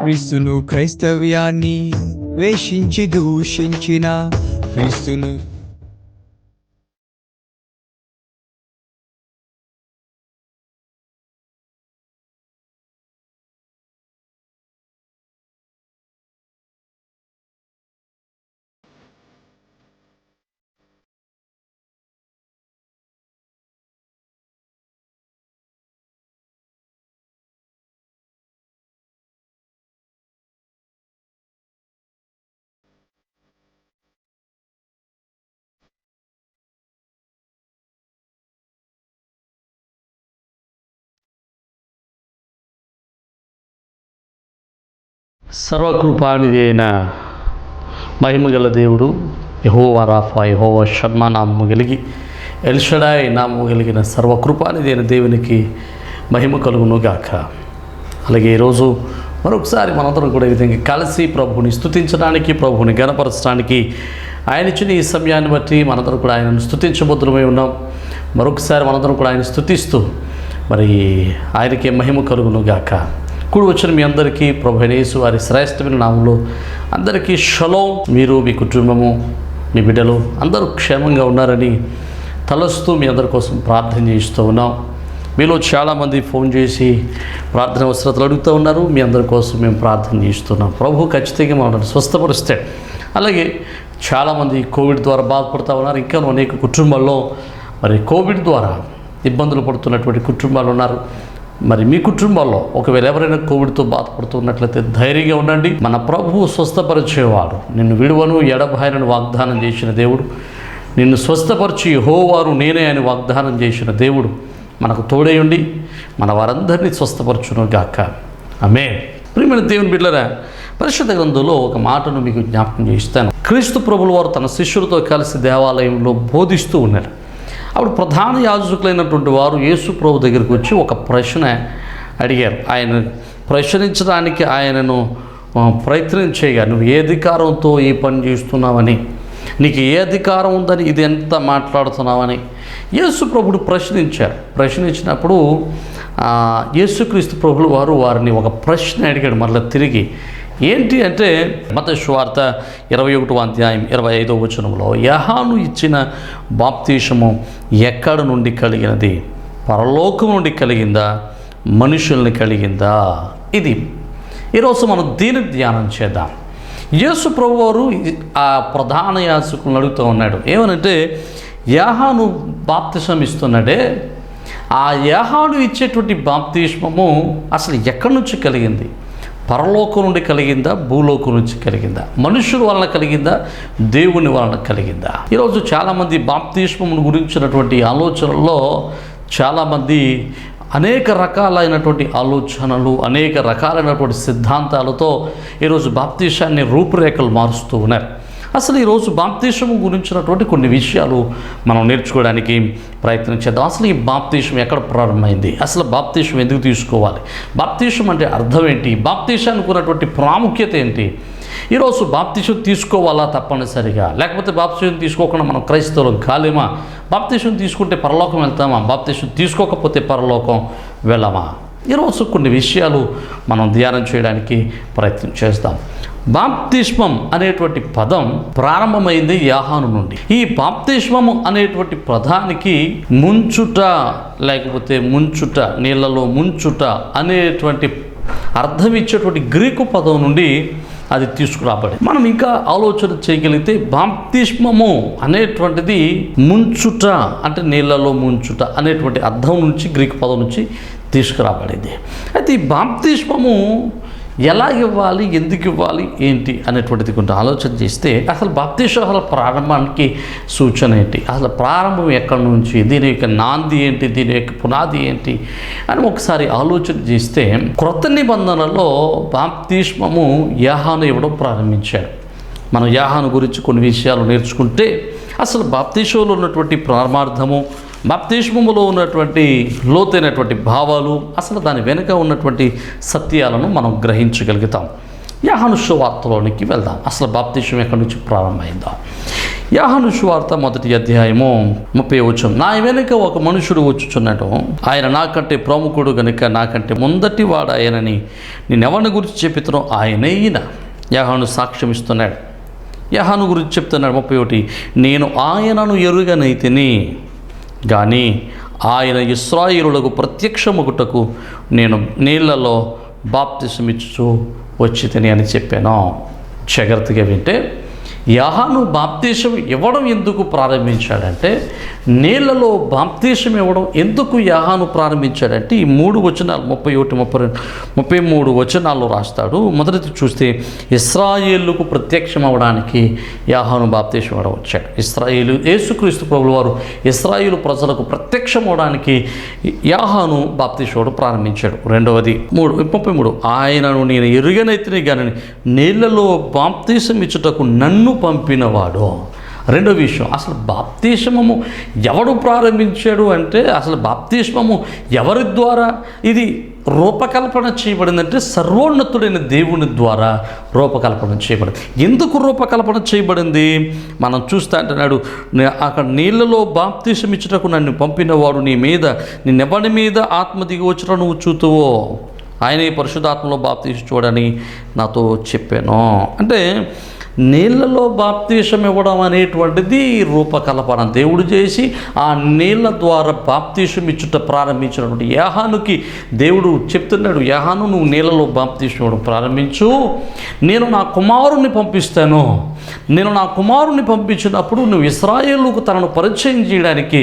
క్రీస్తును క్రైస్తవ్యాన్ని వేషించి దూషించిన క్రీస్తును సర్వకృపానిధి అయిన మహిమగల దేవుడు యెహోవా రాఫా, యెహోవా షమ్మా నామము కలిగి, ఎల్షడాయ్ నామము కలిగిన సర్వకృపానిధి అయిన దేవునికి మహిమ కలుగును గాక. అలాగే ఈరోజు మరొకసారి మనందరం కూడా ఈ విధంగా కలిసి ప్రభువుని స్తుతించడానికి, ప్రభువుని గణపరచడానికి ఆయన ఇచ్చిన ఈ సమయాన్ని బట్టి మనందరం కూడా ఆయనను స్తుతించబద్దులమై ఉన్నాం. మరొకసారి మనందరం కూడా ఆయన స్తుతిస్తూ మరి ఆయనకి మహిమ కలుగును గాక. కూడి వచ్చిన మీ అందరికీ ప్రభువైన యేసు వారి శ్రేష్టమైన నామంలో అందరికీ షలోం. మీరు, మీ కుటుంబము, మీ బిడ్డలు అందరూ క్షేమంగా ఉన్నారని తలస్తూ మీ అందరి కోసం ప్రార్థన చేస్తూ ఉన్నాం. మీలో చాలామంది ఫోన్ చేసి ప్రార్థన అవసరతలు అడుగుతూ ఉన్నారు. మీ అందరి కోసం మేము ప్రార్థన చేస్తున్నాం. ప్రభు ఖచ్చితంగా మమ్మల్ని స్వస్థపరుస్తాడు. అలాగే చాలామంది కోవిడ్ ద్వారా బాధపడుతూ ఉన్నారు. ఇంకా అనేక కుటుంబాల్లో మరి కోవిడ్ ద్వారా ఇబ్బందులు పడుతున్నటువంటి కుటుంబాలు ఉన్నారు. మరి మీ కుటుంబాల్లో ఒకవేళ ఎవరైనా కోవిడ్తో బాధపడుతున్నట్లయితే ధైర్యంగా ఉండండి. మన ప్రభువు స్వస్థపరిచేవాడు. నిన్ను విడువను ఎడబాయనని వాగ్దానం చేసిన దేవుడు, నిన్ను స్వస్థపరిచి యెహోవాను నేనే అని వాగ్దానం చేసిన దేవుడు మనకు తోడేయుండి మన వారందరినీ స్వస్థపరచును గాక. ఆమేన్. ప్రియమైన దేవుని బిడ్డలారా, పరిశుద్ధ గ్రంథంలో ఒక మాటను మీకు జ్ఞాపకం చేస్తాను. క్రీస్తు ప్రభుల వారు తన శిష్యులతో కలిసి దేవాలయంలో బోధిస్తూ ఉన్నారు. అప్పుడు ప్రధాన యాజకులైనటువంటి వారు యేసు ప్రభు దగ్గరికి వచ్చి ఒక ప్రశ్న అడిగారు. ఆయన ప్రశ్నించడానికి ఆయనను ప్రయత్నం చేయగా, నువ్వు ఏ అధికారంతో ఈ పని చేస్తున్నావని, నీకు ఏ అధికారం ఉందని, ఇది ఎంత మాట్లాడుతున్నావని యేసు ప్రభుడు ప్రశ్నించారు. ప్రశ్నించినప్పుడు యేసుక్రీస్తు ప్రభులు వారు వారిని ఒక ప్రశ్న అడిగాడు మళ్ళీ తిరిగి. ఏంటి అంటే మత్తయి సువార్త 21వ అధ్యాయం 25వ వచనంలో, యోహాను ఇచ్చిన బాప్తీసము ఎక్కడ నుండి కలిగినది? పరలోకం నుండి కలిగిందా, మనుషుల్ని కలిగిందా? ఇది ఈరోజు మనం దీని ధ్యానం చేద్దాం. యేసు ప్రభు వారు ఆ ప్రధాన యాజకులను అడుగుతూ ఉన్నాడు. ఏమనంటే, యోహాను బాప్తిసం ఇస్తున్నాడే, ఆ యోహాను ఇచ్చేటువంటి బాప్తిస్మము అసలు ఎక్కడి నుంచి కలిగింది? పరలోకం నుండి కలిగిందా, భూలోకం నుంచి కలిగిందా, మనుషుల వలన కలిగిందా, దేవుని వలన కలిగిందా? ఈరోజు చాలామంది బాప్తిస్మమును గురించినటువంటి ఆలోచనల్లో చాలామంది అనేక రకాలైనటువంటి ఆలోచనలు, అనేక రకాలైనటువంటి సిద్ధాంతాలతో ఈరోజు బాప్తిసాన్ని రూపురేఖలు మారుస్తూ ఉన్నారు. అసలు ఈరోజు బాప్తిసం గురించినటువంటి కొన్ని విషయాలు మనం నేర్చుకోవడానికి ప్రయత్నం చేద్దాం. అసలు ఈ బాప్తిసం ఎక్కడ ప్రారంభమైంది? అసలు బాప్తిసం ఎందుకు తీసుకోవాలి? బాప్తిసం అంటే అర్థం ఏంటి? బాప్తిసానికి ఉన్నటువంటి ప్రాముఖ్యత ఏంటి? ఈరోజు బాప్తిసం తీసుకోవాలా తప్పనిసరిగా? లేకపోతే బాప్తిసం తీసుకోకుండా మనం క్రైస్తవులం కాలేమా? బాప్తిసం తీసుకుంటే పరలోకం వెళ్తామా? బాప్తిసం తీసుకోకపోతే పరలోకం వెళ్ళమా? ఈరోజు కొన్ని విషయాలు మనం ధ్యానం చేయడానికి ప్రయత్నం చేస్తాం. బాప్తిస్మం అనేటువంటి పదం ప్రారంభమైంది యోహాను నుండి. ఈ బాప్తిస్మము అనేటువంటి పదానికి ముంచుట, లేకపోతే ముంచుట, నీళ్ళలో ముంచుట అనేటువంటి అర్థం ఇచ్చేటువంటి గ్రీకు పదం నుండి అది తీసుకురాబడి. మనం ఇంకా ఆలోచన చేయగలిగితే బాప్తిస్మము అనేటువంటిది ముంచుట అంటే నీళ్ళలో ముంచుట అనేటువంటి అర్థం నుంచి, గ్రీకు పదం నుంచి తీసుకురాబడింది. అయితే ఈ బాప్తిస్మము ఎలా ఇవ్వాలి, ఎందుకు ఇవ్వాలి, ఏంటి అనేటువంటిది కొంచెం ఆలోచన చేస్తే అసలు బాప్తిస్మం ప్రారంభానికి సూచన ఏంటి? అసలు ప్రారంభం ఎక్కడి నుంచి, దీని యొక్క నాంది ఏంటి, దీని యొక్క పునాది ఏంటి అని ఒకసారి ఆలోచన చేస్తే, క్రొత్త నిబంధనలో బాప్తిస్మము యోహాను ఇవ్వడం ప్రారంభించాడు. మనం యోహాను గురించి కొన్ని విషయాలు నేర్చుకుంటే అసలు బాప్తిస్మంలో ఉన్నటువంటి పరమార్థము, బాప్తిస్మములో ఉన్నటువంటి లోతైనటువంటి భావాలు, అసలు దాని వెనుక ఉన్నటువంటి సత్యాలను మనం గ్రహించగలుగుతాం. యోహాను సువార్తలోనికి వెళ్దాం. అసలు బాప్తిస్మం ఎక్కడి నుంచి ప్రారంభమైందో. యోహాను సువార్త 1వ అధ్యాయము 30వ వచనం. నా వెనుక ఒక మనుషుడు వచ్చుచున్నాడు, ఆయన నాకంటే ప్రముఖుడు గనుక నాకంటే ముందటి వాడు ఆయనని నేనెవరిని గురించి చెప్పితునో ఆయనే ఈయన. యోహాను సాక్ష్యం ఇస్తున్నాడు. యోహాను గురించి చెప్తున్నాడు 31. నేను ఆయనను ఎరుగనైతిని కానీ ఆయన ఇశ్రాయేలులకు ప్రత్యక్షమగుటకు నేను నీళ్లలో బాప్తిసమిచ్చు వచ్చితిని అని చెప్పాను. జాగ్రత్తగా వింటే, యోహాను బాప్తీసం ఇవ్వడం ఎందుకు ప్రారంభించాడంటే, నీళ్లలో బాప్తీసం ఇవ్వడం ఎందుకు యోహాను ప్రారంభించాడంటే, ఈ 3 వచనాలు 31, 32, 33 వచనాల్లో రాస్తాడు. మొదటి చూస్తే ఇశ్రాయేలుకు ప్రత్యక్షం అవ్వడానికి యోహాను బాప్తీసం ఇవ్వడం వచ్చాడు. యేసుక్రీస్తు ప్రభువు వారు ఇశ్రాయేలు ప్రజలకు ప్రత్యక్షం అవ్వడానికి యోహాను బాప్తీసం ఇవ్వడం ప్రారంభించాడు. రెండవది 33, ఆయనను నేను ఎరుగనైతిని కానీ నీళ్లలో బాప్తీసం ఇచ్చుటకు నన్ను పంపినవాడు. రెండో విషయం, అసలు బాప్తిస్మము ఎవడు ప్రారంభించాడు అంటే, అసలు బాప్తిస్మము ఎవరి ద్వారా ఇది రూపకల్పన చేయబడిందంటే సర్వోన్నతుడైన దేవుని ద్వారా రూపకల్పన చేయబడింది. ఎందుకు రూపకల్పన చేయబడింది మనం చూస్తే అంటున్నాడు, అక్కడ నీళ్ళలో బాప్తిసం ఇచ్చుటకు నన్ను పంపినవాడు నీ మీద నిన్నెవడి మీద ఆత్మ దిగి వచ్చిన నువ్వు చూతువో ఆయనే పరిశుద్ధాత్మలో బాప్తిసం చూడని నాతో చెప్పాను. అంటే నీళ్ళలో బాప్తీసం ఇవ్వడం అనేటువంటిది రూపకల్పన దేవుడు చేసి ఆ నీళ్ళ ద్వారా బాప్తీసం ఇచ్చుట ప్రారంభించినటువంటి యోహానుకి దేవుడు చెప్తున్నాడు, యోహాను నువ్వు నీళ్ళలో బాప్తీసం ఇవ్వడం ప్రారంభించు, నేను నా కుమారుణ్ణి పంపిస్తాను. నేను నా కుమారుణ్ణి పంపించినప్పుడు నువ్వు ఇశ్రాయేలుకు తనను పరిచయం చేయడానికి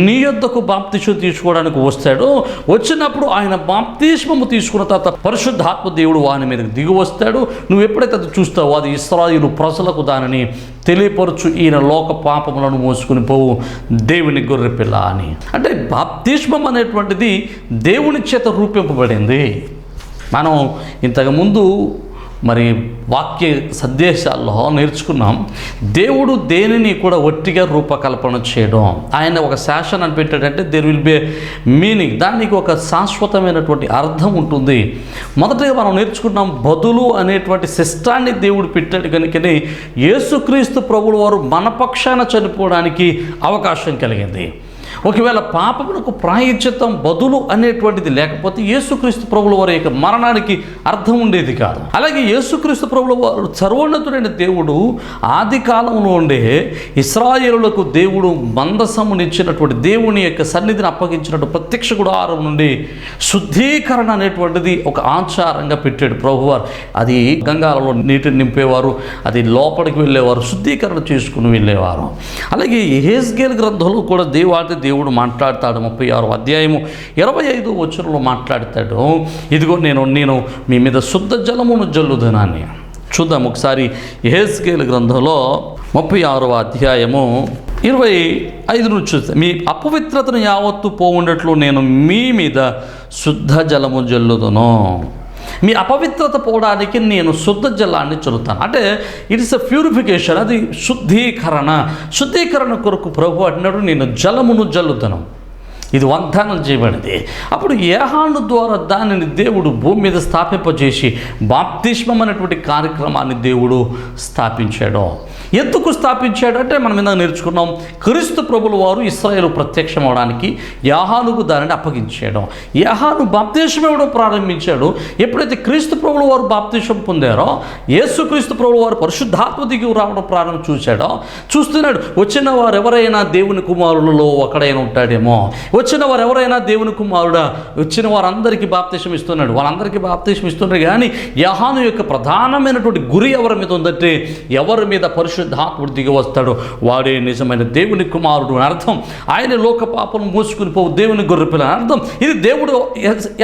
నీ యొద్దకు బాప్తిసం తీసుకోవడానికి వస్తాడు. వచ్చినప్పుడు ఆయన బాప్తిస్మము తీసుకున్న తర్వాత పరిశుద్ధాత్మ దేవుడు వాని మీదకి దిగి వస్తాడు. నువ్వు ఎప్పుడైతే అది చూస్తావో అది ఇశ్రాయేలు ప్రజలకు దానిని తెలియపరచు, ఈయన లోక పాపములను మోసుకుని పోవు దేవుని గొర్రెపిల్ల అని. అంటే బాప్తిస్మం అనేటువంటిది దేవుని చేత రూపింపబడింది. మనం ఇంతకుముందు మరి వాక్య సందేశాల్లో నేర్చుకున్నాం, దేవుడు దేనిని కూడా ఒట్టిగా రూపకల్పన చేయడం. ఆయన ఒక శాసనం అని పెట్టాడంటే దేర్ విల్ బి మీనింగ్, దానికి ఒక శాశ్వతమైనటువంటి అర్థం ఉంటుంది. మొదటగా మనం నేర్చుకున్నాం, బదులు అనేటువంటి సిస్టాన్ని దేవుడు పెట్టాడు కనుకనే యేసుక్రీస్తు ప్రభువు వారు మన పక్షాన చనిపోవడానికి అవకాశం కలిగింది. ఒకవేళ పాపమునకు ప్రాయశ్చిత్తం బదులు అనేటువంటిది లేకపోతే యేసుక్రీస్తు ప్రభువుల వారి యొక్క మరణానికి అర్థం ఉండేది కాదు. అలాగే యేసుక్రీస్తు ప్రభువుల వారు సర్వోన్నతుడైన దేవుడు ఆది కాలంలో ఉండే ఇశ్రాయేలులకు దేవుడు మందసమునిచ్చినటువంటి దేవుని యొక్క సన్నిధిని అప్పగించినట్టు ప్రత్యక్ష గుడారం నుండి శుద్ధీకరణ అనేటువంటిది ఒక ఆచారంగా పెట్టాడు ప్రభువారు. అది గంగాలలో నీటిని నింపేవారు, అది లోపలికి వెళ్ళేవారు, శుద్ధీకరణ చేసుకుని వెళ్ళేవారు. అలాగే యెహెజ్కేలు గ్రంథంలో కూడా దేవుడు మాట్లాడతాడు. 36వ అధ్యాయము 25వ వచనంలో మాట్లాడతాడు, ఇదిగో నేను మీ మీద శుద్ధ జలమును జల్లుదనని. చూద్దాం ఒకసారి యెహెజ్కేలు గ్రంథంలో 36వ అధ్యాయము 25 నుంచి చూస్తే, మీ అపవిత్రతను యావత్తు పోవుండట్లు నేను మీ మీద శుద్ధ జలము జల్లుదును. మీ అపవిత్రత పోవడానికి నేను శుద్ధ జలాన్ని చల్లుతాను. అంటే ఇట్ ఇస్ ఎ ప్యూరిఫికేషన్, అది శుద్ధీకరణ కొరకు ప్రభు అంటున్నాడు, నేను జలమును జల్లుతాను. ఇది వాగ్దానం చేయబడింది. అప్పుడు యోహాను ద్వారా దానిని దేవుడు భూమి మీద స్థాపింపజేసి బాప్తిస్మం అనేటువంటి కార్యక్రమాన్ని దేవుడు స్థాపించాడు. ఎందుకు స్థాపించాడు అంటే మనం ఇందాక నేర్చుకున్నాం, క్రీస్తు ప్రభుల వారు ఇశ్రాయేలు ప్రత్యక్షం అవడానికి యోహానుకు దానిని అప్పగించాడు. యోహాను బాప్తిస్మం ఇవ్వడం ప్రారంభించాడు. ఎప్పుడైతే క్రీస్తు ప్రభుల వారు బాప్తిస్మం పొందారో యేసుక్రీస్తు ప్రభుల వారు పరిశుద్ధాత్మ దిగి రావడం చూస్తున్నాడు. వచ్చిన వారు ఎవరైనా దేవుని కుమారులలో ఒకడైనా ఉంటాడేమో, వచ్చిన వారు ఎవరైనా దేవుని కుమారుడా, వచ్చిన వారందరికీ బాప్తిస్మం ఇస్తున్నాడు. వాళ్ళందరికీ బాప్తిస్మం ఇస్తున్నారు. కానీ యోహాను యొక్క ప్రధానమైనటువంటి గురి ఎవరి మీద ఉందంటే, ఎవరి మీద పరిశుద్ధాత్ముడు దిగి వస్తాడో వాడే నిజమైన దేవుని కుమారుడు అని అర్థం. ఆయన లోక పాపను మోసుకుని పోవు దేవుని గొర్రెపిల్ల అని అర్థం. ఇది దేవుడు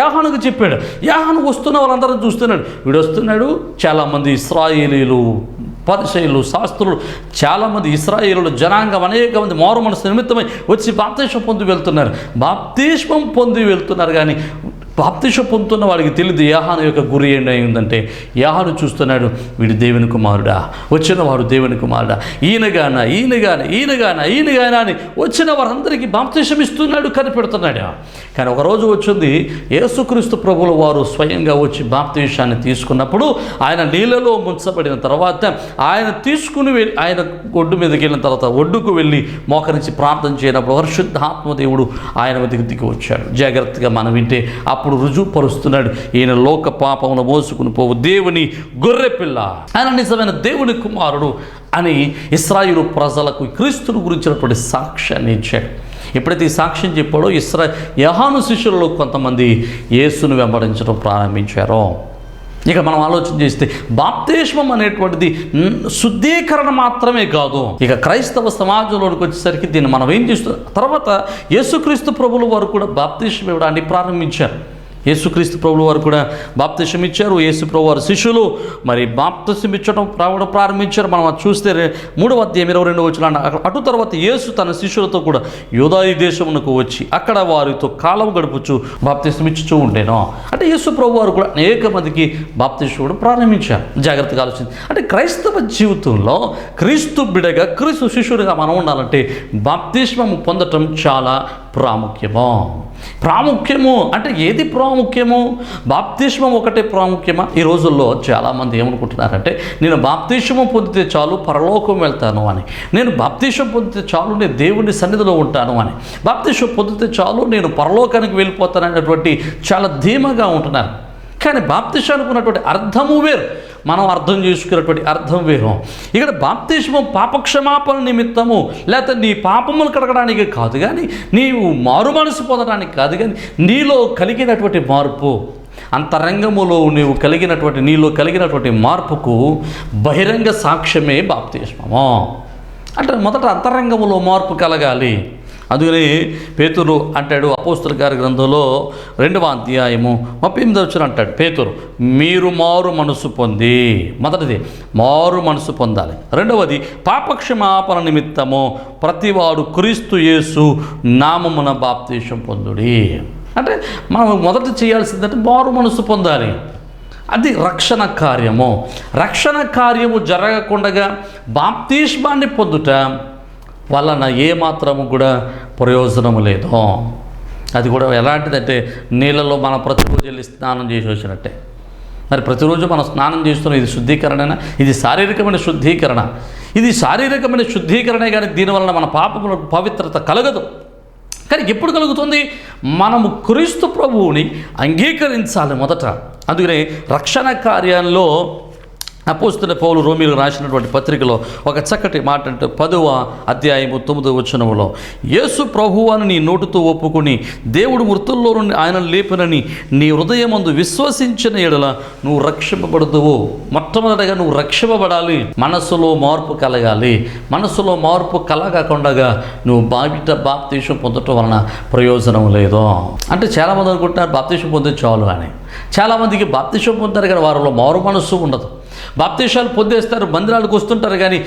యోహానుకు చెప్పాడు. యోహాను వస్తున్న వాళ్ళందరూ చూస్తున్నాడు. వీడు వస్తున్నాడు, చాలామంది ఇశ్రాయేలీలు, పరిసయ్యులు, శాస్త్రులు, చాలామంది ఇశ్రాయేలుల జనాంగం, అనేక మంది మారు మనసు నిమిత్తమై వచ్చి బాప్తిస్మం పొంది వెళ్తున్నారు. బాప్తిస్మం పొంది వెళ్తున్నారు కానీ బాప్తిసం పొందుతున్న వాడికి తెలియదు యోహాను యొక్క గురి ఏంటంటే యోహాను చూస్తున్నాడు, వీడు దేవుని కుమారుడా, వచ్చిన వాడు దేవుని కుమారుడా, ఈయనగానా అని వచ్చిన వారందరికీ బాప్తిసం ఇస్తున్నాడు, కనిపెడుతున్నాడు. కానీ ఒకరోజు వచ్చింది, యేసుక్రీస్తు ప్రభువుల వారు స్వయంగా వచ్చి బాప్తిసాన్ని తీసుకున్నప్పుడు ఆయన నీళ్ళలో ముంచబడిన తర్వాత ఆయన తీసుకుని వెళ్ళి ఆయన ఒడ్డు మీదకి వెళ్ళిన తర్వాత ఒడ్డుకు వెళ్ళి మోకరించి ప్రార్థన చేయనప్పుడు పరిశుద్ధాత్మ దేవుడు ఆయన మీదకి దిగి వచ్చాడు. జాగ్రత్తగా మనం వింటే అప్పుడు రుజువుపరుస్తున్నాడు, ఈయన లోక పాపమును మోసుకుని పోవు దేవుని గొర్రెపిల్ల, ఆయన నిజమైన దేవుని కుమారుడు అని ఇశ్రాయేలు ప్రజలకు క్రీస్తుని గురించినటువంటి సాక్ష్యాన్ని ఇచ్చాడు. ఎప్పుడైతే ఈ సాక్ష్యం చెప్పాడో యోహాను శిష్యులలో కొంతమంది యేసును వెంబడించడం ప్రారంభించారో. ఇక మనం ఆలోచన చేస్తే బాప్తిస్మం అనేటువంటిది శుద్ధీకరణ మాత్రమే కాదు. ఇక క్రైస్తవ సమాజంలోకి వచ్చేసరికి దీన్ని మనం ఏం చేస్తాం, తర్వాత యేసుక్రీస్తు ప్రభువుల వారు కూడా బాప్తిస్మం ఇవ్వడానికి ప్రారంభించారు. యేసుక్రీస్తు ప్రభువుల వారు కూడా బాప్తిస్మం ఇచ్చారు. యేసు ప్రభు వారి శిష్యులు మరి బాప్తిస్మం ఇచ్చడం రావడం ప్రారంభించారు. మనం అది చూస్తే 3వ అధ్యాయం 22వ వచనం, అటు తర్వాత యేసు తన శిష్యులతో కూడా యూదాయి దేశమునకు వచ్చి అక్కడ వారితో కాలం గడుపుచు బాప్తిస్మం ఇచ్చుచూ ఉండేను. అంటే యేసు ప్రభు వారు కూడా అనేక మందికి బాప్తిస్మం ఇవ్వడం ప్రారంభించారు. జాగ్రత్తగా ఆలోచించి, అంటే క్రైస్తవ జీవితంలో క్రీస్తు బిడగా క్రీస్తు శిష్యుడిగా మనం ఉండాలంటే బాప్తిస్మం పొందటం చాలా ప్రాముఖ్యము. అంటే ఏది ప్రాముఖ్యము? బాప్తిస్మం ఒకటే ప్రాముఖ్యమా? ఈ రోజుల్లో చాలామంది ఏమనుకుంటున్నారంటే, నేను బాప్తిస్మం పొందితే చాలు పరలోకం వెళ్తాను అని, నేను బాప్తిస్మం పొందితే చాలు నేను దేవుని సన్నిధిలో ఉంటాను అని, బాప్తిస్మం పొందితే చాలు నేను పరలోకానికి వెళ్ళిపోతాను అనేటువంటి చాలా ధీమాగా ఉంటున్నారు. కానీ బాప్తిస్మానికి ఉన్నటువంటి అర్థము వేరు, మనం అర్థం చేసుకున్నటువంటి అర్థం వేరు. ఇక్కడ బాప్తిస్మం పాపక్షమాపణ నిమిత్తము, లేకపోతే నీ పాపములు కడగడానికి కాదు, కానీ నీవు మారు మనసు పొందడానికి కాదు, కానీ నీలో కలిగినటువంటి మార్పు, అంతరంగములో నీలో కలిగినటువంటి మార్పుకు బహిరంగ సాక్ష్యమే బాప్తిస్మము. అంటే మొదట అంతరంగములో మార్పు కలగాలి. అందుకని పేతురు అంటాడు అపోస్తల కార్య గ్రంథంలో 2వ అధ్యాయము 38వ వచనం అంటాడు పేతురు, మీరు మారు మనసు పొంది, మొదటిది మారు మనసు పొందాలి, రెండవది పాపక్షమాపణ నిమిత్తము ప్రతివాడు క్రీస్తు యేసు నామమున బాప్తిసం పొందుడి. అంటే మనం మొదట చేయాల్సిందంటే మారు మనసు పొందాలి. అది రక్షణ కార్యము. రక్షణ కార్యము జరగకుండా బాప్తిస్మాన్ని పొందుట వలన ఏమాత్రము కూడా ప్రయోజనము లేదు. అది కూడా ఎలాంటిదంటే నీళ్ళలో మనం ప్రతిరోజు వెళ్ళి స్నానం చేసి వచ్చినట్టే. మరి ప్రతిరోజు మనం స్నానం చేస్తున్నాం, ఇది శుద్ధీకరణనా? ఇది శారీరకమైన శుద్ధీకరణ. ఇది శారీరకమైన శుద్ధీకరణే, కానీ దీనివలన మన పాపములకు పవిత్రత కలగదు. కానీ ఎప్పుడు కలుగుతుంది? మనము క్రీస్తు ప్రభువుని అంగీకరించాలి మొదట. అందుకనే రక్షణ కార్యాల్లో అపోస్తలుడైన పౌలు రోమీయులకు రాసినటువంటి పత్రికలో ఒక చక్కటి మాట అంటే 10వ అధ్యాయము 9వ వచనములో, యేసు ప్రభువును నీ నోటితో ఒప్పుకొని దేవుడు మృతుల్లో నుండి ఆయన లేపినని నీ హృదయమందు విశ్వసించిన ఎడల నువ్వు రక్షింపబడుదువు. మొట్టమొదటిగా నువ్వు రక్షింపబడాలి, మనసులో మార్పు కలగాలి. మనసులో మార్పు కలగకుండా నువ్వు బాప్తిసం పొందటం వలన ప్రయోజనం లేదు. అంటే చాలామంది అనుకుంటున్నారు బాప్తిసం పొందే చాలు అని. చాలామందికి బాప్తిసం పొందారు కానీ వారిలో మారు మనస్సు ఉండదు. బాప్తిసాలు పొందేస్తారు, మందిరాలకు వస్తుంటారు, కానీ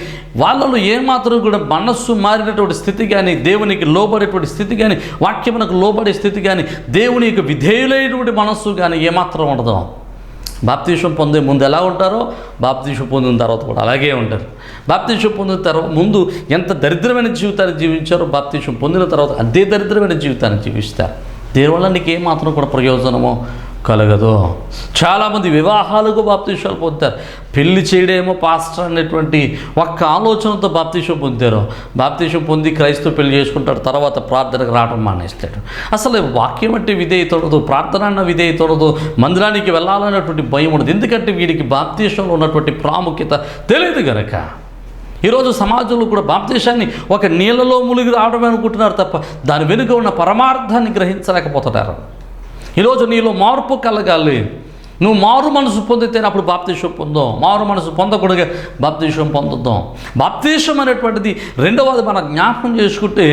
వాళ్ళలో ఏమాత్రం కూడా మనస్సు మారినటువంటి స్థితి కానీ, దేవునికి లోబడేటువంటి స్థితి కానీ, వాక్యమునకు లోబడే స్థితి కానీ, దేవుని యొక్క విధేయులైనటువంటి మనస్సు కానీ ఏమాత్రం ఉండదు. బాప్తిసం పొందే ముందు ఎలా ఉంటారో బాప్తిసం పొందిన తర్వాత కూడా అలాగే ఉంటారు. బాప్తిసం పొందిన తర్వాత ముందు ఎంత దరిద్రమైన జీవితాన్ని జీవించారో బాప్తిసం పొందిన తర్వాత అదే దరిద్రమైన జీవితాన్ని జీవిస్తారు. దీనివల్ల నీకు ఏమాత్రం కూడా ప్రయోజనమో కలగదు. చాలామంది వివాహాలకు బాప్తిసాలు పొందుతారు, పెళ్లి చేయడేమో పాస్టర్ అనేటువంటి ఒక్క ఆలోచనతో బాప్తిసం పొందారు. బాప్తిసం పొంది క్రైస్తవ పెళ్లి చేసుకుంటాడు, తర్వాత ప్రార్థనకు రావడం మానేస్తాడు. అసలు వాక్యం అంటే విధేయత ఉండదు, ప్రార్థన అన్న విధేయత ఉండదు, మందిరానికి వెళ్ళాలన్నటువంటి భయం ఉండదు. ఎందుకంటే వీడికి బాప్తిసంలో ఉన్నటువంటి ప్రాముఖ్యత తెలియదు కనుక. ఈరోజు సమాజంలో కూడా బాప్తిసాన్ని ఒక నీళ్ళలో మునిగి రావడమే అనుకుంటున్నారు తప్ప దాని వెనుక ఉన్న పరమార్థాన్ని గ్రహించలేకపోతున్నారు. ఈరోజు నీలో మార్పు కలగాలి. నువ్వు మారు మనసు పొందితేనే అప్పుడు బాప్తీసం పొందాం. మారు మనసు పొందకూడగా బాప్తీసం పొందుతాం. బాప్తీసం అనేటువంటిది రెండవది మనం జ్ఞాపకం చేసుకుంటే,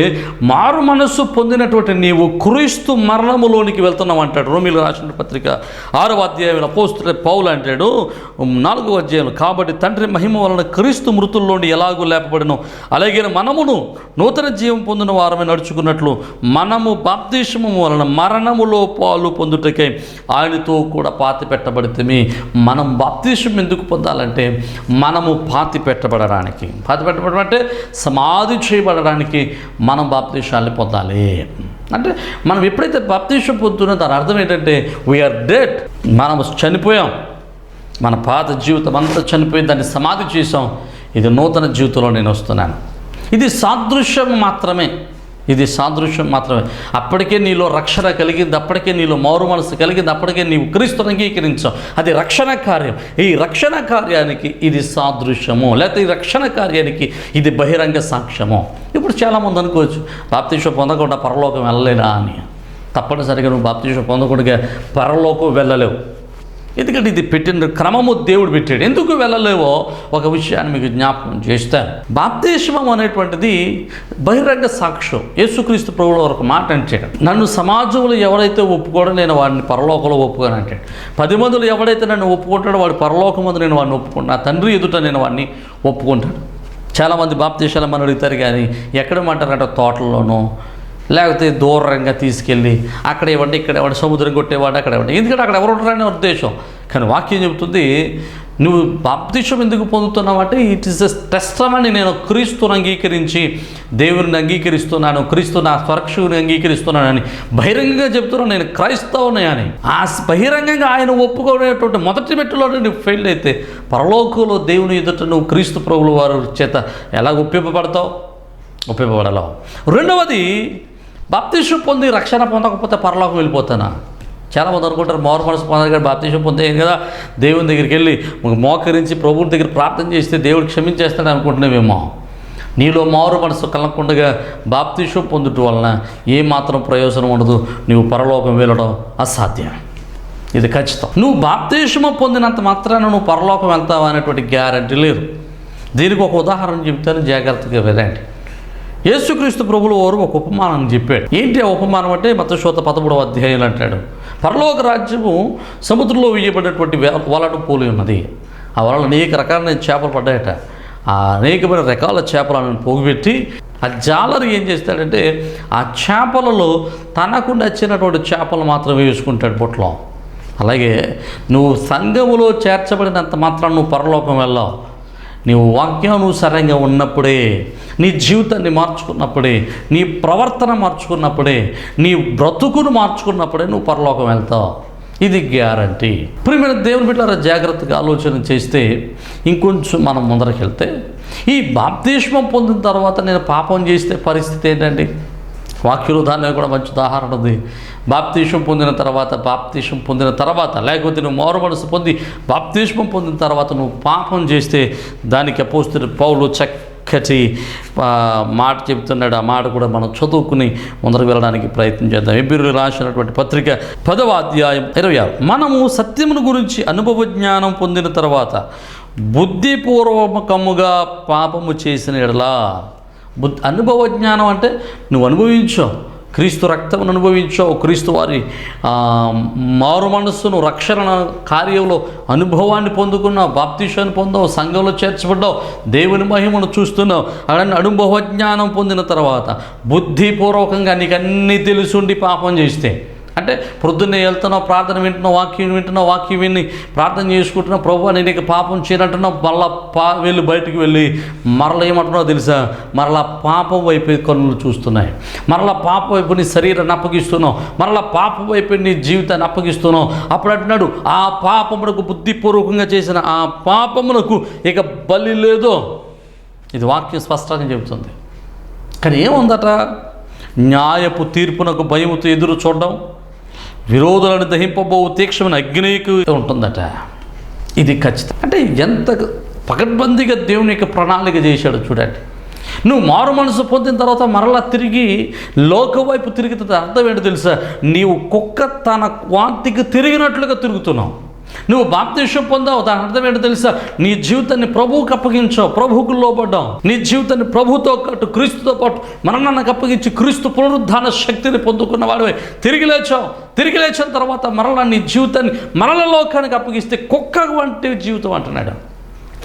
మారు మనస్సు పొందినటువంటి నీవు క్రీస్తు మరణములోనికి వెళ్తున్నావు అంటాడు. రోమీయులకు రాసిన పత్రిక 6వ అధ్యాయంలో అపోస్తలుడైన పౌలు అంటాడు 4వ అధ్యాయంలో, కాబట్టి తండ్రి మహిమ వలన క్రీస్తు మృతుల్లోని ఎలాగూ లేపబడినో అలాగే మనమును నూతన జీవం పొందిన వారమే నడుచుకున్నట్లు మనము బాప్తీసము వలన మరణములో పాలు పొందుటకై ఆయనతో కూడా పాతి పెట్టబడితే. మనం బాప్తీసం ఎందుకు పొందాలంటే, మనము పాతి పెట్టబడడానికి, పాతి పెట్టబడడం అంటే సమాధి చేయబడడానికి మనం బాప్తీసాన్ని పొందాలి. అంటే మనం ఎప్పుడైతే బాప్తీసం పొందుతున్నా దాని అర్థం ఏంటంటే వీఆర్ డెడ్, మనం చనిపోయాం, మన పాత జీవితం అంతా చనిపోయి దాన్ని సమాధి చేసాం. ఇది నూతన జీవితంలో నేను వస్తున్నాను. ఇది సాదృశ్యం మాత్రమే, ఇది సాదృశ్యం మాత్రమే. అప్పటికే నీలో రక్షణ కలిగింది, అప్పటికే నీలో మారు మనసు కలిగింది, అప్పటికే నీవు క్రీస్తుని అంగీకరించావు. అది రక్షణ కార్యం. ఈ రక్షణ కార్యానికి ఇది సాదృశ్యము, లేకపోతే ఈ రక్షణ కార్యానికి ఇది బహిరంగ సాక్ష్యము. ఇప్పుడు చాలామంది అనుకోవచ్చు, బాప్తీసం పొందకుండా పరలోకం వెళ్ళలేనా అని. తప్పనిసరిగా నువ్వు బాప్తీసం పొందకుండా పరలోకం వెళ్ళలేవు. ఎందుకంటే ఇది పెట్టిన క్రమము దేవుడు పెట్టాడు. ఎందుకు వెళ్ళలేవో ఒక విషయాన్ని మీకు జ్ఞాపకం చేస్తాను. బాప్తీసం అనేటువంటిది బహిరంగ సాక్ష్యం. యేసుక్రీస్తు ప్రభువులో ఒక మాట అంటాడు, నన్ను సమాజంలో ఎవరైతే ఒప్పుకోడో నేను వాడిని పరలోకంలో ఒప్పుకోను అంటాడు. 10 మందిలో ఎవడైతే నన్ను ఒప్పుకుంటాడో వాడు పరలోకం ముందు నేను వాడిని ఒప్పుకుంటాను, నా తండ్రి ఎదుట నేను వాడిని ఒప్పుకుంటాను. చాలామంది బాప్తీసాలు మనం అడుగుతారు, కానీ ఎక్కడ అంటారంటే తోటల్లోనూ లేకపోతే దూరంగా తీసుకెళ్ళి అక్కడ ఇవ్వండి, ఇక్కడ ఇవ్వండి, సముద్రం కొట్టేవాడు అక్కడ ఇవ్వండి, ఎందుకంటే అక్కడ ఎవరు ఉంటారనే ఉద్దేశం. కానీ వాక్యం చెబుతుంది, నువ్వు బాప్తీసం ఎందుకు పొందుతున్నావు అంటే, ఇట్ ఈస్ ఎ టెస్టమనీ. నేను క్రీస్తుని అంగీకరించి దేవుని అంగీకరిస్తున్నాను, క్రీస్తు నా స్వరక్షకుని అంగీకరిస్తున్నానని బహిరంగంగా చెప్తున్నాను, నేను క్రైస్తవుని అని. ఆ బహిరంగంగా ఆయన ఒప్పుకునేటువంటి మొదటి మెట్టులోనే నువ్వు ఫెయిల్ అయితే పరలోకంలో దేవుని ఎదుట నువ్వు క్రీస్తు ప్రభువుల వారి చేత ఎలా ఉపయోగపడలేవు. రెండవది, బాప్తీసం పొంది రక్షణ పొందకపోతే పరలోకం వెళ్ళిపోతానా? చాలామంది అనుకుంటారు, మారు మనసు పొందాలి బాప్తీసం పొందే కదా, దేవుని దగ్గరికి వెళ్ళి మోకరించి ప్రభువుని దగ్గర ప్రార్థన చేస్తే దేవుడు క్షమించేస్తాడు అనుకుంటున్నావేమో. నీలో మారు మనసు కలగకుండా బాప్తీసం పొందుట వలన ఏమాత్రం ప్రయోజనం ఉండదు, నువ్వు పరలోకం వెళ్ళడం అసాధ్యం. ఇది ఖచ్చితం. నువ్వు బాప్తీసము పొందినంత మాత్రాన నువ్వు పరలోకం వెళ్తావు అనేటువంటి గ్యారంటీ లేదు. దీనికి ఒక ఉదాహరణ చెప్తాను, జాగ్రత్తగా వినండి. యేసుక్రీస్తు ప్రభువుల వారు ఒక ఉపమానం చెప్పాడు. ఏంటి ఆ ఉపమానం అంటే, మత్తయి 13వ అధ్యాయంలో అంటాడు, పరలోక రాజ్యము సముద్రంలో వేయబడినటువంటి వలను పోలి ఉన్నది. ఆ వలలో అనేక రకాలైన చేపలు పడ్డాయట. ఆ అనేకమైన రకాల చేపలను పోగుపెట్టి ఆ జాలరు ఏం చేస్తాడంటే, ఆ చేపలలో తనకు నచ్చినటువంటి చేపలు మాత్రం వేసుకుంటాడు బుట్టలో. అలాగే నువ్వు సంఘములో చేర్చబడినంత మాత్రం నువ్వు పరలోకం వెళ్ళావు. నీవు వాక్యానుసారంగా ఉన్నప్పుడే, నీ జీవితాన్ని మార్చుకున్నప్పుడే, నీ ప్రవర్తన మార్చుకున్నప్పుడే, నీ బ్రతుకును మార్చుకున్నప్పుడే నువ్వు పరలోకం వెళ్తావు. ఇది గ్యారంటీ. ప్రియమైన దేవుని బిడ్డలారా, జాగ్రత్తగా ఆలోచన చేస్తే ఇంకొంచెం మనం ముందరికి వెళ్తే, ఈ బాప్తీసం పొందిన తర్వాత నేను పాపం చేస్తే పరిస్థితి ఏంటండి? వాక్యంలో దాని కూడా మంచి ఉదాహరణ ఉంది. బాప్తీసం పొందిన తర్వాత లేకపోతే నువ్వు మారు మనసు పొంది బాప్తీసం పొందిన తర్వాత నువ్వు పాపం చేస్తే దానికి అపోస్తలుడు పౌలు చక్కటి మాట చెబుతున్నాడు. ఆ మాట కూడా మనం చదువుకుని ముందరకు వెళ్ళడానికి ప్రయత్నం చేద్దాం. ఎబ్రీయులకు రాసినటువంటి పత్రిక 10వ అధ్యాయం 26. మనము సత్యమును గురించి అనుభవ జ్ఞానం పొందిన తర్వాత బుద్ధిపూర్వకముగా పాపము చేసిన ఎడలా. అనుభవ జ్ఞానం అంటే నువ్వు అనుభవించావు, క్రీస్తు రక్తమును అనుభవించావు, క్రీస్తు వారి మారు మనస్సును రక్షణ కార్యంలో అనుభవాన్ని పొందుకున్నావు, బాప్తీసాన్ని పొందావు, సంఘంలో చేర్చబడ్డావు, దేవుని మహిమను చూస్తున్నావు. అలాంటి అనుభవ జ్ఞానం పొందిన తర్వాత బుద్ధిపూర్వకంగా నీకు అన్నీ తెలుసుండి పాపం చేస్తే, అంటే పొద్దున్నే వెళ్తున్నావు, ప్రార్థన వింటున్నావు, వాక్యం విని ప్రార్థన చేసుకుంటున్నావు, ప్రభువా నేను నీకు పాపం చేయనంటున్నావు, మళ్ళా వెళ్ళి బయటికి వెళ్ళి మరలా ఏమంటున్నావు తెలుసా, మరలా పాపం వైపు కన్నులు చూస్తున్నాయి, మరలా పాపం వైపు నీ శరీరాన్ని అప్పగిస్తున్నావు, మరలా పాపం వైపు నీ జీవితాన్ని అప్పగిస్తున్నావు. అప్పుడు అంటున్నాడు, ఆ పాపమునకు బుద్ధిపూర్వకంగా చేసిన ఆ పాపమునకు ఇక బలి లేదు. ఇది వాక్యం స్పష్టంగా చెబుతుంది. కానీ ఏముందట, న్యాయపు తీర్పునకు భయముతో ఎదురు చూడడం, విరోధులను దహింపబో తీక్షమైన అగ్నికి ఉంటుందట. ఇది ఖచ్చితం. అంటే ఎంత పకడ్బందీగా దేవుని యొక్క ప్రణాళిక చేశాడు చూడండి. నువ్వు మారు మనసు పొందిన తర్వాత మరలా తిరిగి లోక వైపు తిరిగితే అర్థం ఏంటో తెలుసా, నీవు కుక్క తన వాంతికి తిరిగినట్లుగా తిరుగుతున్నావు. నువ్వు బాప్తిసం పొందావు, దాని అర్థం ఏంటో తెలుసా? నీ జీవితాన్ని ప్రభువుకు అప్పగించావు, ప్రభువుకు లోబడ్డావు. నీ జీవితాన్ని ప్రభుతో పాటు క్రీస్తుతో పాటు మరణానికి అప్పగించి క్రీస్తు పునరుద్ధాన శక్తిని పొందుకున్న వాడివే తిరిగి లేచావు. తిరిగి లేచిన తర్వాత మరలా నీ జీవితాన్ని మరల లోకానికి అప్పగిస్తే కుక్క వంటి జీవితం అంటున్నాడు.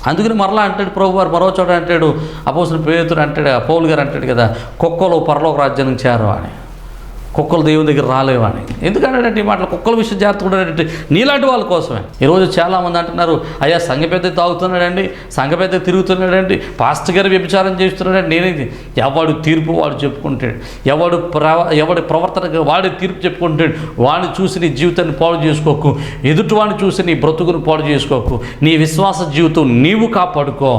అందుకని మరలా అంటాడు ప్రభువారు మరో చోట అంటాడు, అపోస్తలుడు పేతురు అంటాడు, పౌలు గారు అంటాడు కదా, కుక్కలు పరలోక రాజ్యానికి చేరవు అని, కుక్కలు దేవుని దగ్గర రాలేవని. ఎందుకంటే ఈ మాటలు కుక్కల విషయం జాగ్రత్త కూడా నీలాంటి వాళ్ళ కోసమే. ఈరోజు చాలామంది అంటున్నారు, అయ్యా సంఘ పెద్ద తాగుతున్నాడండి, సంఘ పెద్ద తిరుగుతున్నాడండి, పాస్టర్ గారు వ్యభిచారం చేస్తున్నాడండి. నేనేది ఎవడు తీర్పు వాడు చెప్పుకుంటాడు, ఎవడి ప్రవర్తన వాడి తీర్పు చెప్పుకుంటాడు. వాడిని చూసి నీ జీవితాన్ని పాడు చేసుకోకు, ఎదుటి వాడిని చూసి నీ బ్రతుకుని పాడు చేసుకోకు. నీ విశ్వాస జీవితం నీవు కాపాడుకో.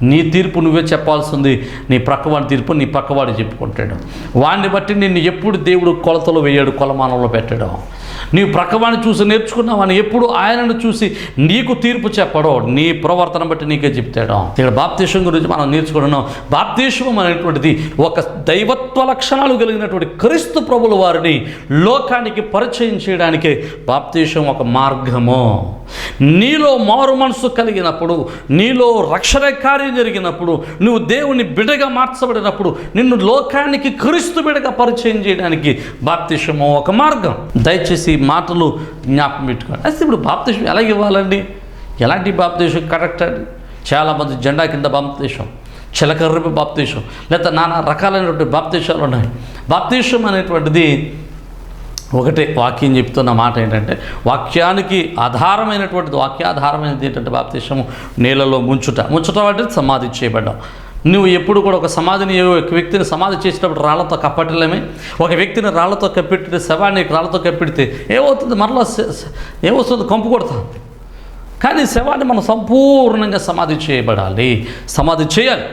నీ తీర్పు నువ్వే చెప్పాల్సింది, నీ ప్రక్కవాడి తీర్పు నీ పక్కవాడు చెప్పుకుంటాడు. వాడిని బట్టి నిన్ను ఎప్పుడు దేవుడు కొలతలో వేయడు, కొలమానంలో పెట్టడం. నీవు ప్రక్కవాడిని చూసి నేర్చుకున్నావని ఎప్పుడు ఆయనను చూసి నీకు తీర్పు చెప్పడో, నీ ప్రవర్తన బట్టి నీకే చెప్తాడు. ఇక్కడ బాప్తిసం గురించి మనం నేర్చుకుంటున్నాం. బాప్తిసం అనేటువంటిది ఒక దైవత్వ లక్షణాలు కలిగినటువంటి క్రీస్తు ప్రభుల వారిని లోకానికి పరిచయం చేయడానికి బాప్తిసం ఒక మార్గము. నీలో మారు మనసు కలిగినప్పుడు, నీలో రక్షణ కార్యం జరిగినప్పుడు, నువ్వు దేవుని బిడగా మార్చబడినప్పుడు నిన్ను లోకానికి క్రీస్తు బిడగా పరిచయం చేయడానికి బాప్తిసము ఒక మార్గం. దయచేసి మాటలు జ్ఞాపకం పెట్టుకోండి. అయితే ఇప్పుడు బాప్తిసం ఎలా ఇవ్వాలండి? ఎలాంటి బాప్తిసం కరెక్ట్ అండి? చాలామంది జెండా కింద బాప్తిసం, చిలకర్రి బాప్తిసం, లేదా నానా రకాలైనటువంటి బాప్తిసాలు ఉన్నాయి. బాప్తిసం అనేటువంటిది ఒకటే వాక్యం చెప్తున్న మాట ఏంటంటే, వాక్యానికి ఆధారమైనటువంటిది, వాక్యాధారమైనది ఏంటంటే బాప్తిసము నీళ్ళలో ముంచుట అంటే సమాధి చేయబడ్డాం. నువ్వు ఎప్పుడు కూడా ఒక సమాధిని, ఒక వ్యక్తిని సమాధి చేసేటప్పుడు రాళ్లతో కప్పట్టలేమే. ఒక వ్యక్తిని రాళ్లతో కప్పెట్టితే, శవాన్ని రాళ్లతో కప్పెడితే ఏమవుతుంది? మరలా ఏమవుతుంది? కంపు కొడతాం. కానీ శవాన్ని మనం సంపూర్ణంగా సమాధి చేయబడాలి, సమాధి చేయాలి.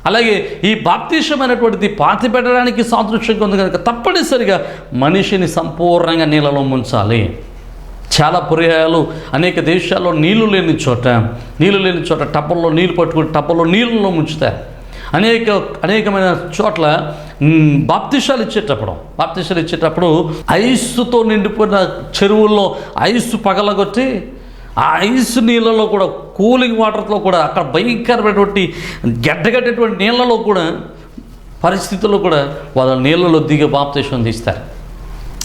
అలాగే ఈ బాప్తిసం అనేటువంటిది పాతి పెట్టడానికి సాదృశ్యంగా ఉంది కనుక తప్పనిసరిగా మనిషిని సంపూర్ణంగా నీళ్ళలో ముంచాలి. చాలా పర్యాయాలు అనేక దేశాల్లో నీళ్లు లేని చోట టబ్బల్లో నీళ్ళు పట్టుకుని టబ్బల్లో నీళ్ళలో ముంచుతారు. అనేకమైన చోట్ల బాప్తిసాలు ఇచ్చేటప్పుడు ఐసుతో నిండిపోయిన చెరువుల్లో ఐసు పగలగొట్టి ఆ ఐస్ నీళ్ళలో కూడా, కూలింగ్ వాటర్లో కూడా, అక్కడ భయంకరమైనటువంటి గడ్డగట్టేటువంటి నీళ్ళలో కూడా పరిస్థితుల్లో కూడా వాళ్ళ నీళ్ళలో దిగి బాప్తిసం తీస్తారు.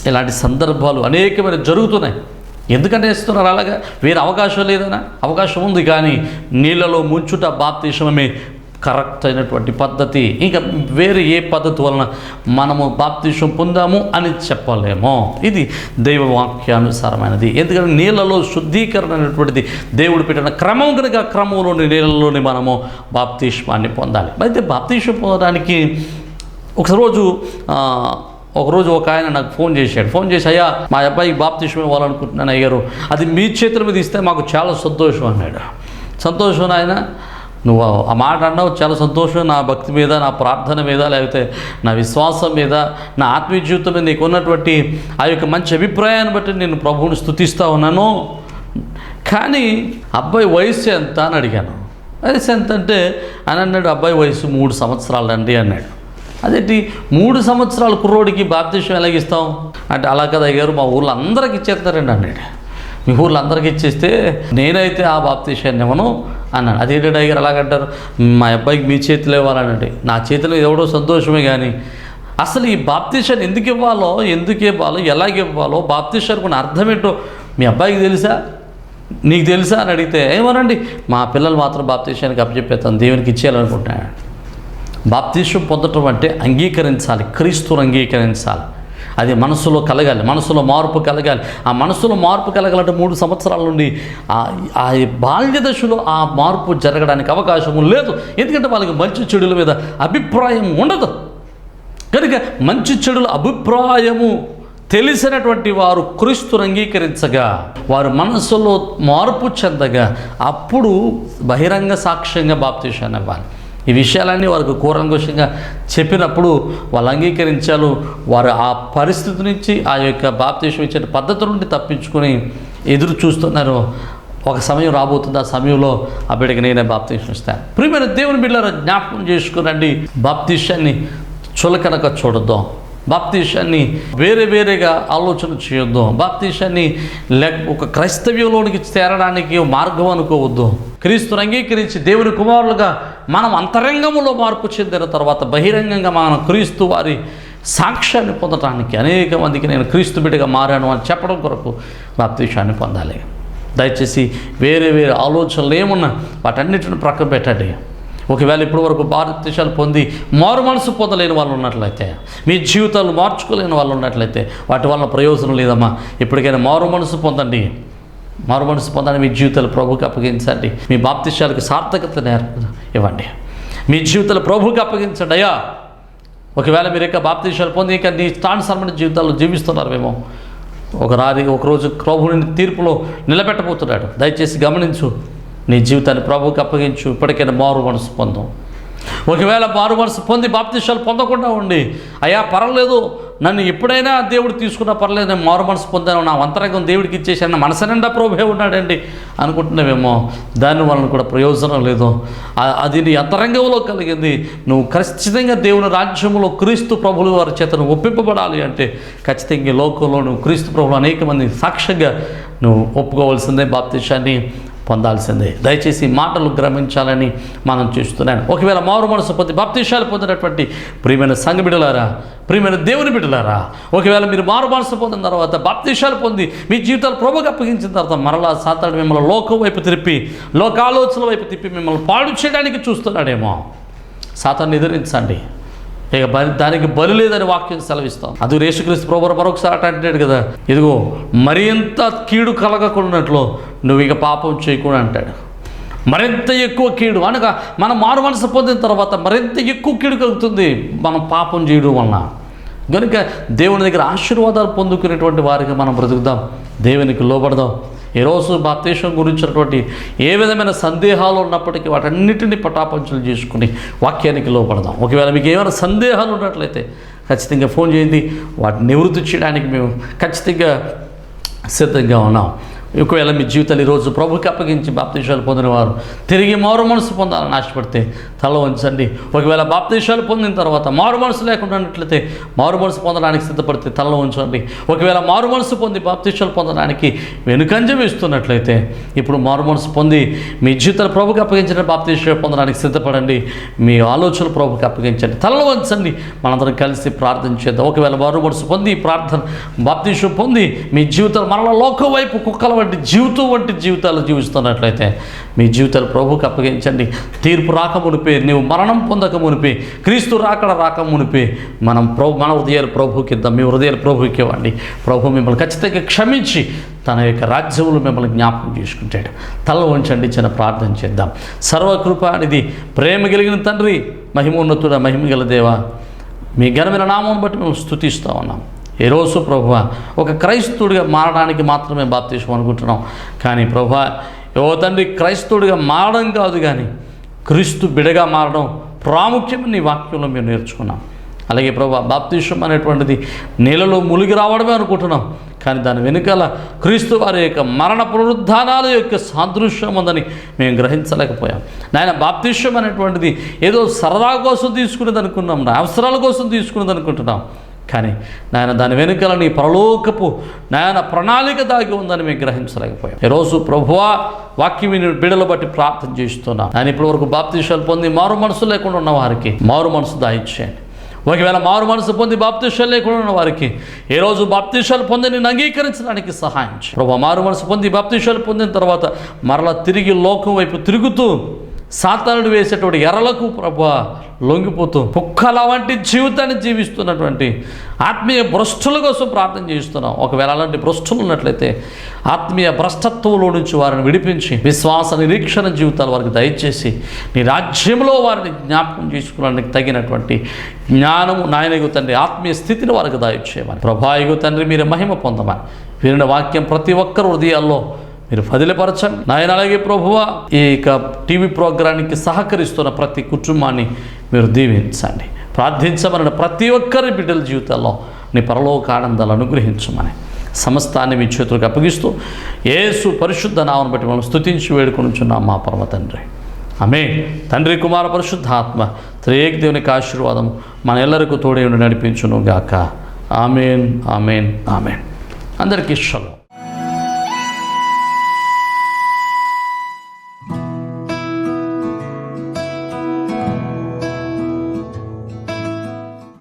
ఇలాంటి సందర్భాలు అనేకమైన జరుగుతున్నాయి. ఎందుకంటే ఇస్తున్నారు అలాగా? వేరే అవకాశం లేదనా? అవకాశం ఉంది, కానీ నీళ్ళలో ముంచుట బాప్తిసమే కరెక్ట్ అయినటువంటి పద్ధతి. ఇంకా వేరే ఏ పద్ధతి వలన మనము బాప్తిసం పొందాము అని చెప్పలేమో. ఇది దైవవాక్యానుసారమైనది. ఎందుకంటే నీళ్ళలో శుద్ధీకరణ అనేటువంటిది దేవుడు పెట్టిన క్రమం కనుక క్రమంలోని నీళ్ళలోని మనము బాప్తిస్మాన్ని పొందాలి. అయితే బాప్తిసం పొందడానికి ఒకరోజు ఒక ఆయన నాకు ఫోన్ చేసి, అయ్యా మా అబ్బాయికి బాప్తిసం ఇవ్వాలనుకుంటున్నాను అయ్యారు, అది మీ చేతుల మీద ఇస్తే మాకు చాలా సంతోషం అన్నాడు. సంతోషం ఆయన, నువ్వు ఆ మాట అన్నావు, చాలా సంతోషం. నా భక్తి మీద, నా ప్రార్థన మీద, లేకపోతే నా విశ్వాసం మీద, నా ఆత్మీయ జీవితం మీద నీకు ఉన్నటువంటి ఆ యొక్క మంచి అభిప్రాయాన్ని బట్టి నేను ప్రభువుని స్తుతిస్తూ ఉన్నాను. కానీ అబ్బాయి వయసు ఎంత అని అడిగాను. వయసు ఎంత అంటే అని అన్నాడు, అబ్బాయి వయసు 3 సంవత్సరాలండి అన్నాడు. అదేంటి 3 సంవత్సరాల కుర్రోడికి బాప్తిసం ఎలాగిస్తాం అంటే, అలా కదా అయ్యారు, మా ఊళ్ళో అందరికి ఇచ్చేస్తారండి అన్నాడు. మీ ఊళ్ళో అందరికి ఇచ్చేస్తే నేనైతే ఆ బాప్తిసాన్ని ఇవ్వను అన్నాడు. అదేంటి అయ్యారు అలాగంటారు? మా అబ్బాయికి మీ చేతిలో ఇవ్వాలనండి. నా చేతిలో ఎవడో సంతోషమే, కానీ అసలు ఈ బాప్తిసాన్ని ఎందుకు ఇవ్వాలో, ఎలాగివ్వాలో, బాప్తిసానికి ఉన్న అర్థం ఏంటో మీ అబ్బాయికి తెలుసా, నీకు తెలుసా అని అడిగితే ఏమోనండి, మా పిల్లలు మాత్రం బాప్తిసానికి అప్పచెప్పేస్తాను, దేవునికి ఇచ్చేయాలనుకుంటున్నాను. బాప్తిసం పొందటం అంటే అంగీకరించాలి, క్రీస్తును అంగీకరించాలి. అది మనసులో కలగాలి, మనసులో మార్పు కలగాలి. ఆ మనసులో మార్పు కలగాలంటే 3 సంవత్సరాల నుండి ఆ బాల్య దశలో ఆ మార్పు జరగడానికి అవకాశం లేదు. ఎందుకంటే వాళ్ళకి మంచి చెడుల మీద అభిప్రాయం ఉండదు కనుక, మంచి చెడుల అభిప్రాయము తెలిసినటువంటి వారు క్రీస్తును అంగీకరించగా, వారు మనసులో మార్పు చెందగా, అప్పుడు బహిరంగ సాక్ష్యంగా బాప్తిసాన్ని ఇవ్వాలి. ఈ విషయాలన్నీ వారికి కూరంగోషంగా చెప్పినప్పుడు వాళ్ళు అంగీకరించారు. వారు ఆ పరిస్థితి నుంచి, ఆ యొక్క బాప్తిసం ఇచ్చే పద్ధతి నుండి తప్పించుకొని ఎదురు చూస్తున్నారు. ఒక సమయం రాబోతుంది, ఆ సమయంలో ఆ బిడ్డకి నేనే బాప్తిసం ఇస్తాను. ప్రియమైన దేవుని బిడ్డలారా, జ్ఞాపకం చేసుకునండి, బాప్తిసాన్ని చులకనక చూడొద్దాం. బాప్తీసాన్ని వేరే వేరేగా ఆలోచన చేయొద్దు. బాప్తీసాన్ని ఒక క్రైస్తవ్యంలోనికి చేరడానికి మార్గం అనుకోవద్దు. క్రీస్తుని అంగీకరించి దేవుని కుమారులుగా మనం అంతరంగంలో మార్పు చెందిన తర్వాత బహిరంగంగా మనం క్రీస్తు వారి సాక్ష్యాన్ని పొందడానికి అనేక మందికి నేను క్రీస్తు బిడ్డగా మారాను అని చెప్పడం కొరకు బాప్తీసాన్ని పొందాలి. దయచేసి వేరే వేరే ఆలోచనలు ఏమున్నా వాటన్నిటిని ప్రక్కన పెట్టండి. ఒకవేళ ఇప్పటి వరకు బాప్తీసాలు పొంది మారు మనసు పొందలేని వాళ్ళు ఉన్నట్లయితే, మీ జీవితాలు మార్చుకోలేని వాళ్ళు ఉన్నట్లయితే వాటి వల్ల ప్రయోజనం లేదమ్మా. ఇప్పటికైనా మారు మనసు పొందండి. మారు మనసు పొందని మీ జీవితాలు ప్రభువుకి అప్పగించండి. మీ బాప్తీసాలకు సార్థకత ఇవ్వండి. మీ జీవితాలు ప్రభువుకి అప్పగించండి. అయ్యా, ఒకవేళ మీరు ఇంకా బాప్తీసాలు పొంది ఇంకా నీ స్థానసరమైన జీవితాల్లో జీవిస్తున్నారేమో, ఒకరోజు ప్రభువుని తీర్పులో నిలబెట్టబోతున్నాడు. దయచేసి గమనించు, నీ జీవితాన్ని ప్రభువుకి అప్పగించు. ఇప్పటికైనా మారు మనసు పొందాం. ఒకవేళ మారు మనసు పొంది బాప్తీసాలు పొందకుండా ఉండి, అయ్యా పర్వాలేదు, నన్ను ఎప్పుడైనా దేవుడు తీసుకున్నా పర్లేదు, నేను మారు మనసు పొందాను, నా అంతరంగం దేవుడికి ఇచ్చేసాను, మనసు నిండా ప్రభువే ఉన్నాడండి అనుకుంటున్నావేమో, దాని వలన కూడా ప్రయోజనం లేదు. అది నీ అంతరంగంలో కలిగింది. నువ్వు ఖచ్చితంగా దేవుని రాజ్యంలో క్రీస్తు ప్రభువుల వారి చేత నువ్వు ఒప్పింపబడాలి అంటే ఖచ్చితంగా లోకంలో నువ్వు క్రీస్తు ప్రభువులు అనేక మంది సాక్ష్యంగా నువ్వు ఒప్పుకోవాల్సిందే, బాప్తీసాన్ని పొందాల్సిందే. దయచేసి మాటలు గ్రహించాలని మనం చూస్తున్నాను. ఒకవేళ మారు మనసు పొంది బాప్తీసాలు పొందినటువంటి ప్రియమైన సంఘ బిడ్డలారా, ప్రియమైన దేవుని బిడ్డలారా, ఒకవేళ మీరు మారు మనసు పొందిన తర్వాత బాప్తీసాలు పొంది మీ జీవితాలు ప్రభువుకి అప్పగించిన తర్వాత మరలా సాతాను మిమ్మల్ని లోకం వైపు తిప్పి, లోకాలోచనల వైపు తిప్పి మిమ్మల్ని పాడు చేయడానికి చూస్తున్నాడేమో. సాతాన్ని ఎదిరించండి. ఇక దానికి బలి లేదని వాక్యం సెలవిస్తాం. అది యేసుక్రీస్తు ప్రభువు మరొకసారి అంటాడు కదా, ఇదిగో మరింత కీడు కలగకున్నట్లు నువ్వు ఇక పాపం చేయకుండా అంటాడు. మరింత ఎక్కువ కీడు అనగా మనం మారు మనసు పొందిన తర్వాత మరింత ఎక్కువ కీడు కలుగుతుంది మనం పాపం చేయడం వలన. కనుక దేవుని దగ్గర ఆశీర్వాదాలు పొందుకునేటువంటి వారికి మనం బ్రతుకుదాం, దేవునికి లోబడదాం. ఈరోజు బాప్తీసం గురించినటువంటి ఏ విధమైన సందేహాలు ఉన్నప్పటికీ వాటన్నిటిని పటాపంచలు చేసుకుని వాక్యానికి లోపడదాం. ఒకవేళ మీకు ఏమైనా సందేహాలు ఉన్నట్లయితే ఖచ్చితంగా ఫోన్ చేయండి. వాటిని నివృత్తి చేయడానికి మేము ఖచ్చితంగా సిద్ధంగా ఉన్నాం. ఒకవేళ మీ జీవితాలు ఈరోజు ప్రభుకి అప్పగించి బాప్తీసాలు పొందిన వారు తిరిగి మారు మనసు పొందాలని ఆశపడితే తల వంచండి. ఒకవేళ బాప్తీసాలు పొందిన తర్వాత మారు మనసు లేకుండా ఉన్నట్లయితే మారు మనసు పొందడానికి సిద్ధపడితే తల ఉంచండి. ఒకవేళ మారు మనసు పొంది బాప్తీసాలు పొందడానికి వెనుకంజ వేస్తున్నట్లయితే ఇప్పుడు మారు మనసు పొంది మీ జీవితాలు ప్రభుకి అప్పగించిన బాప్తీసాలు పొందడానికి సిద్ధపడండి. మీ ఆలోచనలు ప్రభుకి అప్పగించండి. తల వంచండి. మనందరం కలిసి ప్రార్థన చేద్దాం. ఒకవేళ మారు మనసు పొంది ప్రార్థన బాప్తీసం పొంది మీ జీవితాలు మరలా లోకం వైపు కుక్కల వంటి జీవితాలు జీవిస్తున్నట్లయితే మీ జీవితాలు ప్రభువుకి అప్పగించండి. తీర్పు రాక మునిపే, నీవు మరణం పొందక మునిపే, క్రీస్తు రాక మునిపే మన హృదయాలు ప్రభువుకి ఇద్దాం. మీ హృదయాలు ప్రభువుకి ఇవ్వండి. ప్రభు మిమ్మల్ని ఖచ్చితంగా క్షమించి తన యొక్క రాజ్యంలో మిమ్మల్ని జ్ఞాపకం చేసుకుంటాడు. తల ఉంచండి, చిన్న ప్రార్థన చేద్దాం. సర్వకృపానిధి ప్రేమ కలిగిన తండ్రి, మహిమోన్నతుడ, మహిమగల దేవా, మీ ఘనమైన నామం బట్టి మేము స్తుతిస్తూ ఉన్నాం. ఈరోజు ప్రభువా ఒక క్రైస్తవుడిగా మారడానికి మాత్రమే బాప్తీసం అనుకుంటున్నాం. కానీ ప్రభువా ఓ తండ్రి, క్రైస్తవుడిగా మారడం కాదు కానీ క్రీస్తు బిడగా మారడం ప్రాముఖ్యమని నీ వాక్యంలో మేము నేర్చుకున్నాం. అలాగే ప్రభువా బాప్తీసం అనేటువంటిది నీళ్ళలో మునిగి రావడమే అనుకుంటున్నాం. కానీ దాని వెనుకాల క్రీస్తు వారి యొక్క మరణ పునరుద్ధానాల యొక్క సాదృశ్యం ఉందని మేము గ్రహించలేకపోయాం. నాయన బాప్తీసం అనేటువంటిది ఏదో సరదా కోసం తీసుకునేది అనుకున్నాం, నా అవసరాల కోసం తీసుకునేది అనుకుంటున్నాం. కానీ నాయన దాని వెనుకల నీ పరలోకపు నాయన ప్రణాళిక దాగి ఉందని మేము గ్రహించలేకపోయాం. ఈరోజు ప్రభువా వాక్యం బిడలు బట్టి ప్రార్థన చేస్తున్నాం. ఆయన ఇప్పటి వరకు బాప్తీసాలు పొంది మారు మనసు లేకుండా ఉన్న వారికి మారు మనసు దాయించేయండి. ఒకవేళ మారు మనసు పొంది బాప్తీసాలు లేకుండా ఉన్న వారికి ఈరోజు బాప్తీసాలు పొంది నేను అంగీకరించడానికి సహాయం చేయి ప్రభువా. మారు మనసు పొంది బాప్తీసాలు పొందిన తర్వాత మరలా తిరిగి లోకం వైపు తిరుగుతూ సాతానుడు వేసేటువంటి ఎర్రలకు ప్రభువా లొంగిపోతూ కుక్కల వంటి జీవితాన్ని జీవిస్తున్నటువంటి ఆత్మీయ భ్రష్టుల కోసం ప్రార్థన చేస్తున్నాం. ఒకవేళ అలాంటి భ్రష్టులు ఉన్నట్లయితే ఆత్మీయ భ్రష్టత్వంలో నుంచి వారిని విడిపించి విశ్వాస నిరీక్షణ జీవితాలు వారికి దయచేసి నీ రాజ్యంలో వారిని జ్ఞాపకం చేసుకోవడానికి తగినటువంటి జ్ఞానము నాయనగు తండ్రి ఆత్మీయ స్థితిని వారికి దయచేయమని ప్రభాయగు తండ్రి మీరు మహిమ పొందమని వినిన వాక్యం ప్రతి ఒక్కరు హృదయాల్లో మీరు ఫదిలపరచండి నాయన. అలాగే ప్రభువా ఈ టీవీ ప్రోగ్రాంకి సహకరిస్తున్న ప్రతి కుటుంబాన్ని మీరు దీవించండి. ప్రార్థించమని ప్రతి ఒక్కరి బిడ్డల జీవితాల్లో నీ పరలోక ఆనందాలు అనుగ్రహించమని సమస్తాన్ని మీ చేతులకు అప్పగిస్తూ యేసు పరిశుద్ధ నామమును బట్టి మనం స్తుతించి వేడుకొనుచున్నాం మా పరమ తండ్రి. ఆమేన్. తండ్రి కుమార పరిశుద్ధాత్మ త్రియేక దేవునికి ఆశీర్వాదం మన ఎల్లరికూ తోడే ఉండి నడిపించును గాక. ఆమేన్, ఆమేన్, ఆమేన్. అందరికీ షలోమ్.